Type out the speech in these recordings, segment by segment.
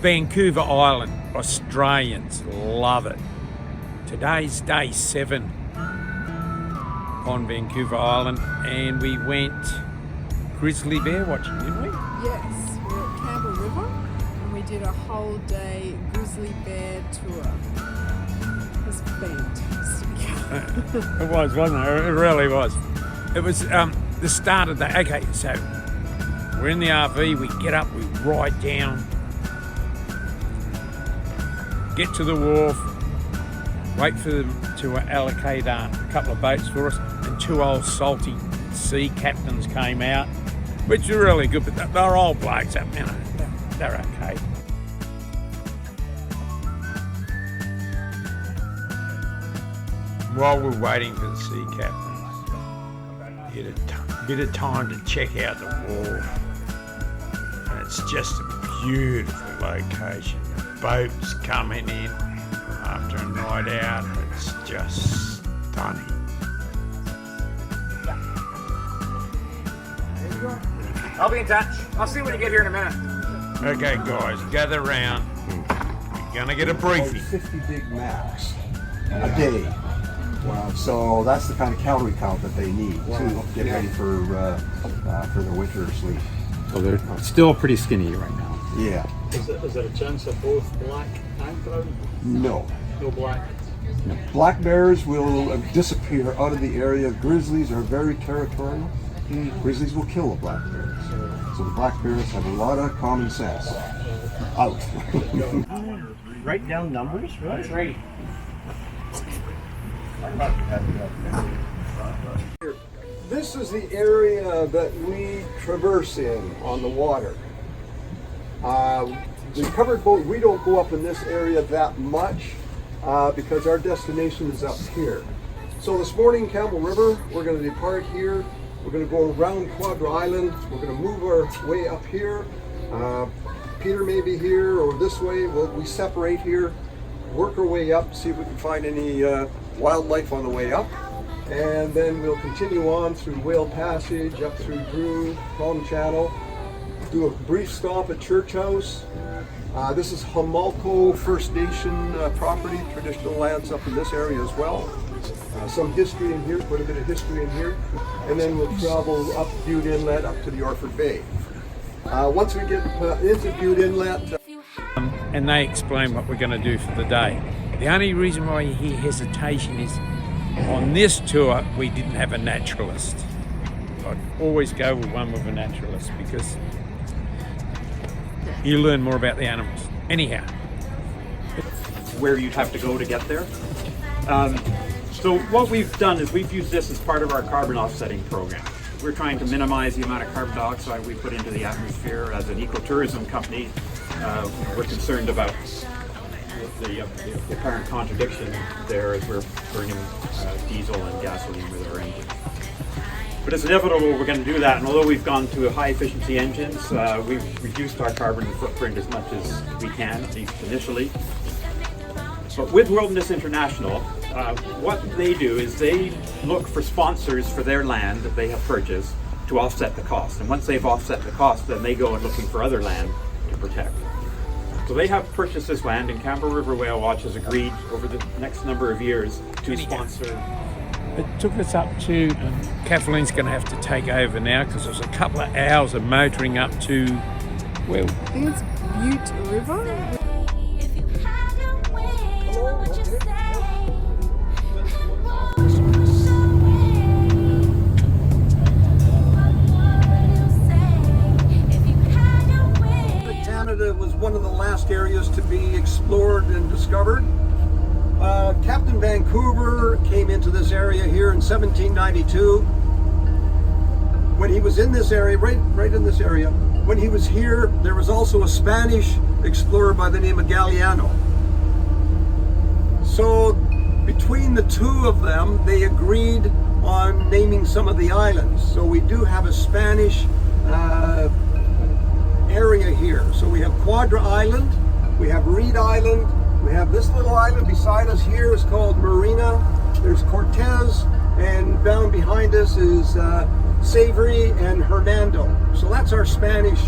Vancouver Island, Australians love it. Today's day 7 on Vancouver Island, and we went grizzly bear watching, didn't we? Yes, we're at Campbell River and we did a whole day grizzly bear tour. It was fantastic. It was, wasn't it? It really was. It was the start of the... Okay, so we're in the RV, we get up, we ride down, get to the wharf, wait for them to allocate a couple of boats for us, and 2 old salty sea captains came out, which are really good, but they're old blokes, you know, they're okay. While we're waiting for the sea captains, get a bit of time to check out the wharf, and it's just a beautiful location. The boats coming in after a night out, it's just stunning. I'll be in touch. I'll see you when you get here in a minute. Okay guys, gather round. We're gonna get a briefing. 50 Big Macs a day. Wow. So that's the kind of calorie count that they need to get ready for their winter sleep. So they're still pretty skinny right now. Yeah. Is there a chance of both black and brown? No. No black? No. Black bears will disappear out of the area. Grizzlies are very territorial. Grizzlies will kill a black bear. So the black bears have a lot of common sense. Out. Write down numbers? That's right. This is the area that we traverse in on the water. The covered boat, we don't go up in this area that much because our destination is up here. So this morning, Campbell River, we're going to depart here. We're going to go around Quadra Island. We're going to move our way up here. Peter may be here or this way. We separate here, work our way up, see if we can find any wildlife on the way up. And then we'll continue on through Whale Passage, up through Drew, Palm Channel, do a brief stop at Church House. This is Homalco First Nation property, traditional lands up in this area as well. Some history in here, quite a bit of history in here. And then we'll travel up Butte Inlet, up to the Orford Bay. Once we get into Butte Inlet... and they explain what we're going to do for the day. The only reason why you hear hesitation is on this tour we didn't have a naturalist. I'd always go with one with a naturalist because you learn more about the animals. Anyhow. Where you'd have to go to get there. So what we've done is we've used this as part of our carbon offsetting program. We're trying to minimize the amount of carbon dioxide we put into the atmosphere. As an ecotourism company, we're concerned about the apparent contradiction there as we're burning diesel and gasoline with our engines. But it's inevitable we're going to do that, and although we've gone to high efficiency engines, we've reduced our carbon footprint as much as we can, at least initially. But with Wilderness International, what they do is they look for sponsors for their land that they have purchased to offset the cost. And once they've offset the cost, then they go and looking for other land to protect. So they have purchased this land, and Campbell River Whale Watch has agreed over the next number of years to sponsor. It took us up to, Kathleen's going to have to take over now because there's a couple of hours of motoring up to, well, I think it's Butte River. Canada was one of the last areas to be explored and discovered. Captain Vancouver came into this area here in 1792. When he was in this area, right in this area, when he was here, there was also a Spanish explorer by the name of Galliano. So between the two of them, they agreed on naming some of the islands. So we do have a Spanish area here. So we have Quadra Island, we have Reed Island, we have this little island beside us here is called Marina. There's Cortez, and down behind us is Savory and Hernando. So that's our Spanish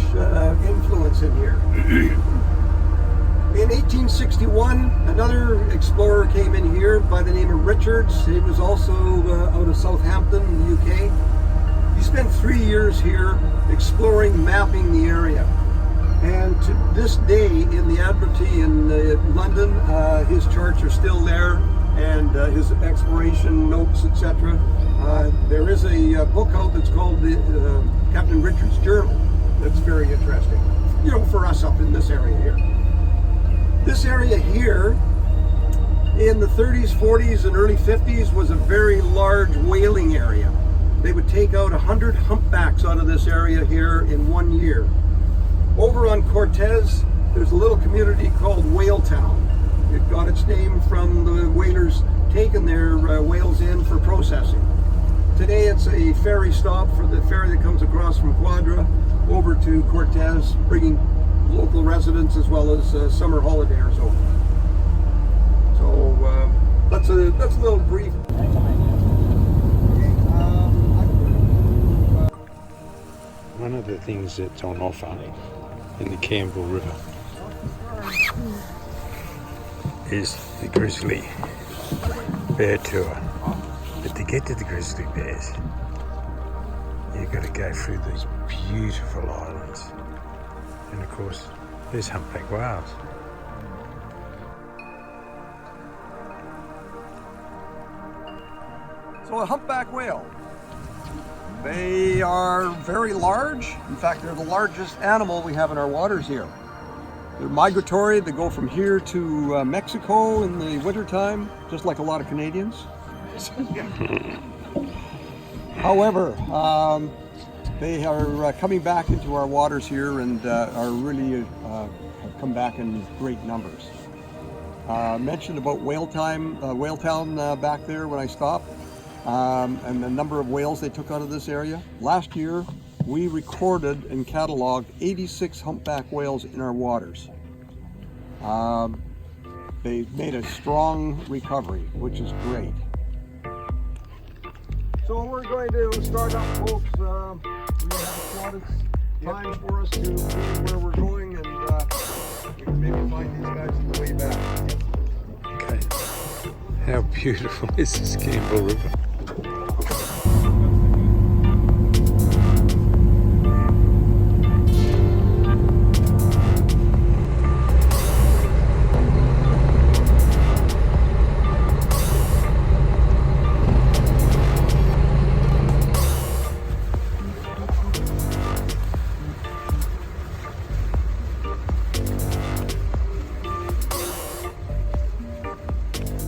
influence in here. In 1861, another explorer came in here by the name of Richards. He was also out of Southampton in the UK. He spent 3 years here exploring, mapping the area. And to this day, in the Admiralty in London, his charts are still there, and his exploration notes, etc. There is a book out that's called the Captain Richards Journal. That's very interesting, you know, for us up in this area here. This area here, in the 30s, 40s, and early 50s, was a very large whaling area. They would take out 100 humpbacks out of this area here in 1 year. Over on Cortez, there's a little community called Whaletown. It got its name from the whalers taking their whales in for processing. Today it's a ferry stop for the ferry that comes across from Quadra over to Cortez, bringing local residents as well as summer holidayers over. So that's a little brief. One of the things that's on offer in the Campbell River is the grizzly bear tour. But to get to the grizzly bears, you've got to go through these beautiful islands. And of course, there's humpback whales. So a humpback whale. They are very large. In fact, they're the largest animal we have in our waters here. They're migratory. They go from here to Mexico in the wintertime, just like a lot of Canadians. However, they are coming back into our waters here and are really have come back in great numbers. Mentioned about Whaletown back there when I stopped, and the number of whales they took out of this area. Last year, we recorded and cataloged 86 humpback whales in our waters. They made a strong recovery, which is great. So we're going to start up, folks. We have a time for us to see where we're going, and we can maybe find these guys on the way back. Okay. How beautiful is this Campbell River?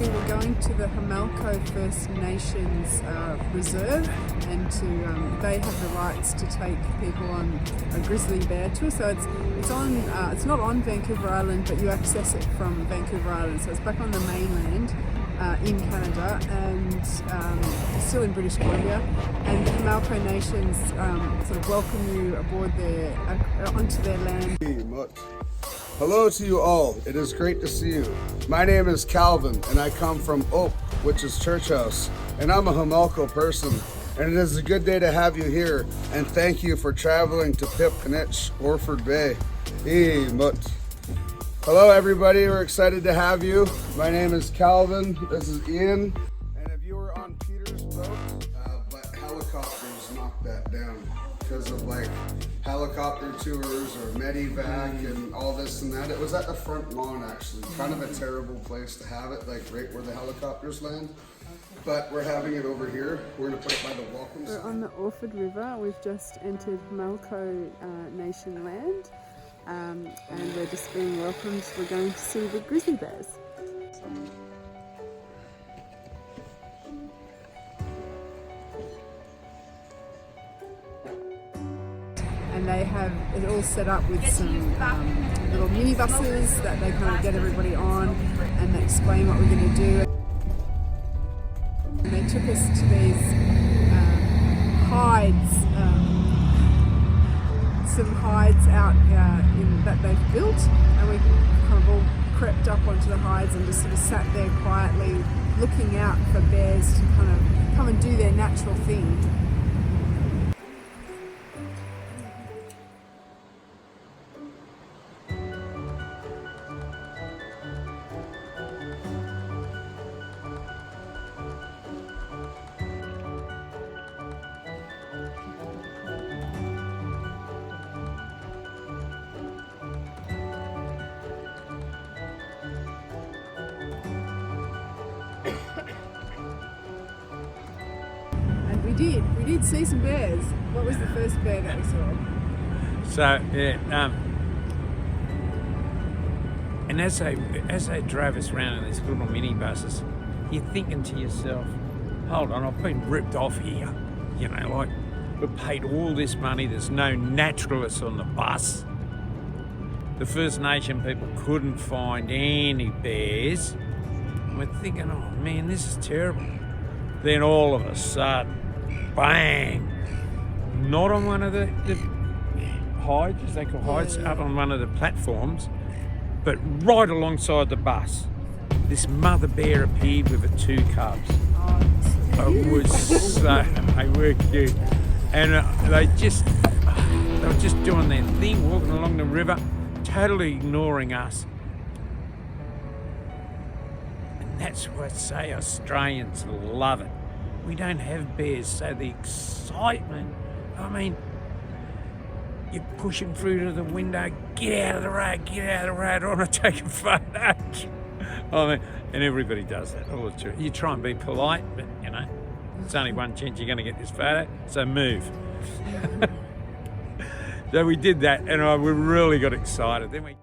We're going to the Homalco First Nations Reserve, and they have the rights to take people on a grizzly bear tour. So it's not on Vancouver Island, but you access it from Vancouver Island. So it's back on the mainland in Canada, and still in British Columbia. And the Homalco Nations sort of welcome you aboard onto their land. Hello to you all. It is great to see you. My name is Calvin, and I come from Oak, which is Church House, and I'm a Homalco person. And it is a good day to have you here, and thank you for traveling to Pipkinich, Orford Bay. Hello everybody, we're excited to have you. My name is Calvin, this is Ian. And if you were on Peter's boat, but helicopters knocked that down because of like helicopter tours or medevac and all this and that. It was at the front lawn actually, kind of a terrible place to have it, like right where the helicopters land. But we're having it over here. We're gonna put it by the welcome We're on the Orford River. We've just entered Homalco Nation land, and we're just being welcomed. We're going to see the grizzly bears. And they have it all set up with some little minibuses that they kind of get everybody on, and they explain what we're going to do. And they took us to these hides, some hides out that they've built, and we kind of all crept up onto the hides and just sort of sat there quietly looking out for bears to kind of come and do their natural thing. We did see some bears. What was the first bear that we saw? So yeah, and as they drove us around in these little minibuses, you're thinking to yourself, hold on, I've been ripped off here. You know, like, we've paid all this money, there's no naturalists on the bus. The First Nation people couldn't find any bears. And we're thinking, oh man, this is terrible. Then all of a sudden, bang! Not on one of the hides, as they call hides, up on one of the platforms, but right alongside the bus. This mother bear appeared with her 2 cubs. It was so, they were cute. And they were just doing their thing, walking along the river, totally ignoring us. And that's what I say, Australians love it. We don't have bears, so the excitement, I mean, you're pushing through to the window, get out of the road, I want to take a photo. I mean, and everybody does that all the time. You try and be polite, but you know, it's only one chance you're going to get this photo, so move. So we did that, and we really got excited. Then we.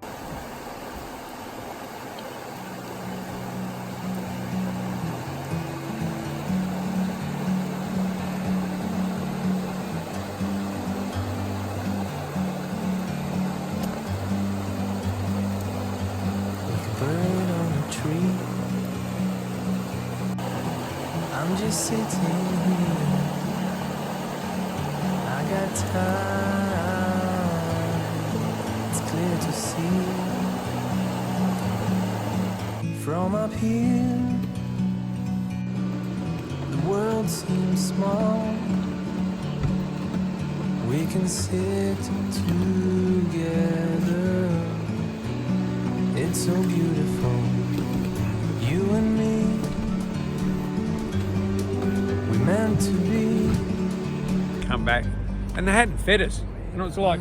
I'm just sitting here. I got time. It's clear to see. From up here, the world seems small. We can sit together. It's so beautiful. You and me. Meant to be. Come back, and they hadn't fed us, and it was like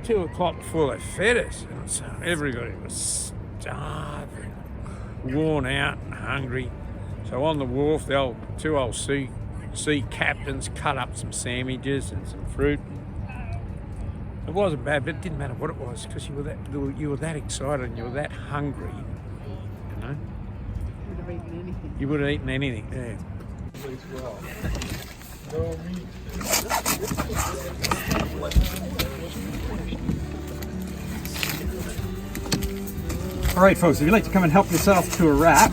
2 o'clock before they fed us, and so everybody was starving, worn out and hungry. So on the wharf, the 2 old sea captains cut up some sandwiches and some fruit. It wasn't bad, but it didn't matter what it was, because you were that excited and you were that hungry, you know. Would have eaten anything. You would have eaten anything, yeah. Well. No meat. All right, folks, if you'd like to come and help yourself to a wrap.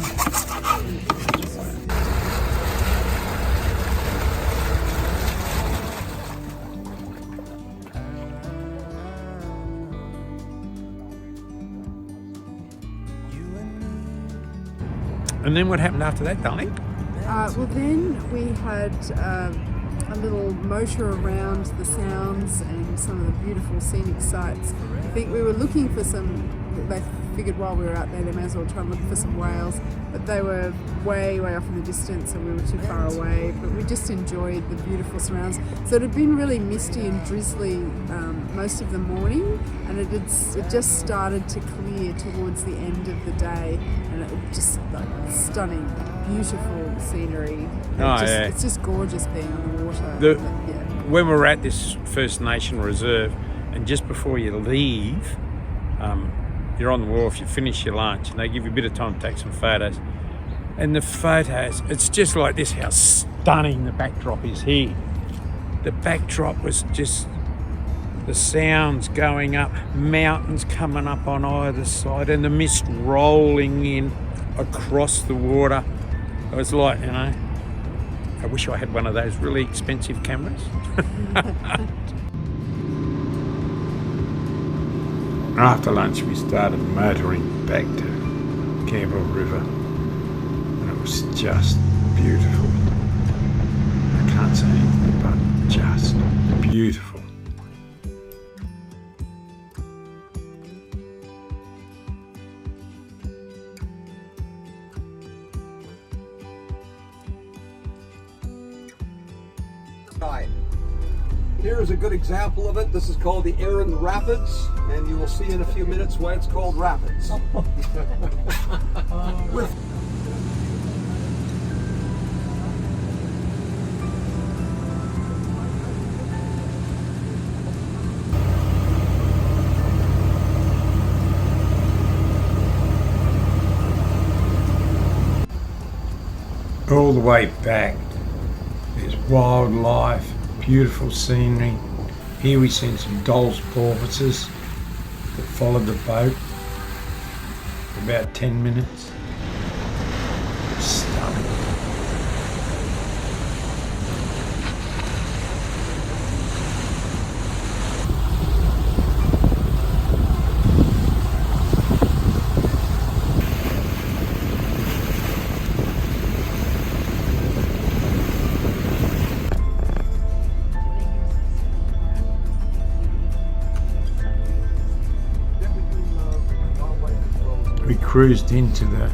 And then what happened after that, darling? Well, then we had a little motor around the sounds and some of the beautiful scenic sights. I think we were looking for they figured while we were out there they may as well try and look for some whales, but they were way off in the distance, so we were too far away, but we just enjoyed the beautiful surrounds. So it had been really misty and drizzly most of the morning, and it just started to clear towards the end of the day, and it was just like stunning, beautiful scenery. It's just gorgeous being on the water. When we were at this First Nation reserve, and just before you leave, you're on the wharf, you finish your lunch, and they give you a bit of time to take some photos. And the photos, it's just like this, how stunning the backdrop is here. The backdrop was just the sounds going up, mountains coming up on either side, and the mist rolling in across the water. It was like, you know, I wish I had one of those really expensive cameras. After lunch, we started motoring back to Campbell River, and it was just beautiful. I can't say anything but just beautiful. Here's a good example of it. This is called the Eerie Rapids, and you will see in a few minutes why it's called rapids. all the way back. There's wildlife, beautiful scenery. Here we seen some Doll's porpoises that followed the boat for about 10 minutes. Stunning. We cruised into the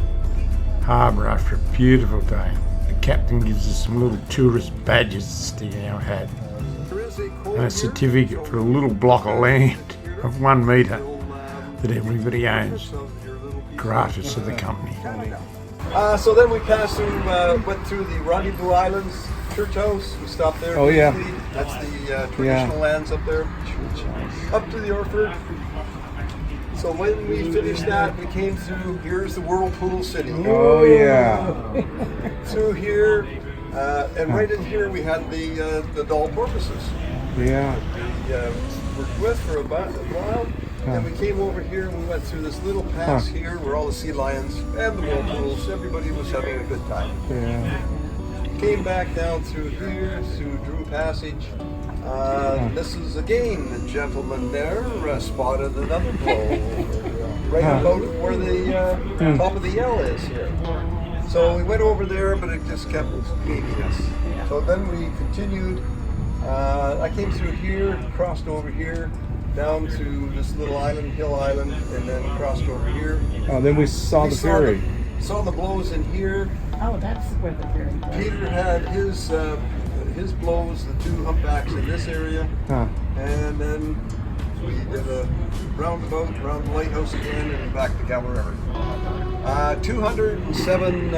harbour after a beautiful day. The captain gives us some little tourist badges to stick in our hat and a certificate for a little block of land of 1 metre that everybody owns, gratis to the company. So then we passed through, went through the Rendezvous Islands Church House. We stopped there. Oh, yeah. briefly. That's the traditional lands up there. Up to the Orford. So when we finished that, we came through, here's the Whirlpool City. Oh yeah. Through here, and right in here we had the Doll porpoises. Yeah. We worked with for about a while. And we came over here and we went through this little pass here where all the sea lions and the whirlpools, everybody was having a good time. Yeah. Came back down through here, through Drew Passage. This is again the gentleman there spotted another blow right about where the top of the L is here. So we went over there, but it just kept beating us. So then we continued. I came through here, crossed over here, down to this little island, Hill Island, and then crossed over here. Oh, then we saw the ferry. Saw the blows in here. Oh, that's where the ferry was. Peter had his blows, the 2 humpbacks in this area, and then we did a roundabout around the lighthouse again and back to Campbell River. 207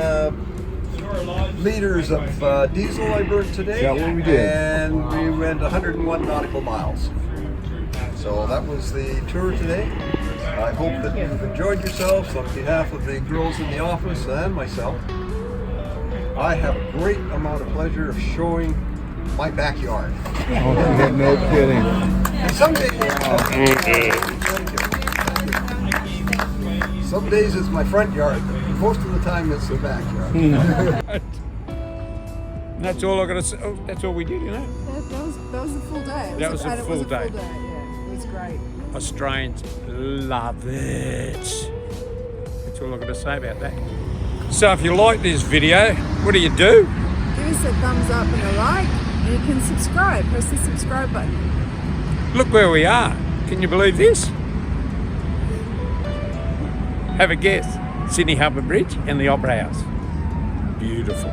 liters of diesel I burned today. Is that what we did? And we went 101 nautical miles. So that was the tour today. I hope that you've enjoyed yourselves. On behalf of the girls in the office and myself, I have a great amount of pleasure of showing my backyard. Oh, no kidding. And some days it's my front yard, but most of the time it's the backyard. That's all I got to say. Oh, that's all we did, you know. That was a full day. That was a full day. Yeah, it was great. Australians love it. That's all I've got to say about that. So if you like this video, what do? Give us a thumbs up and a like, and you can subscribe. Press the subscribe button. Look where we are. Can you believe this? Have a guess. Sydney Harbour Bridge and the Opera House. Beautiful.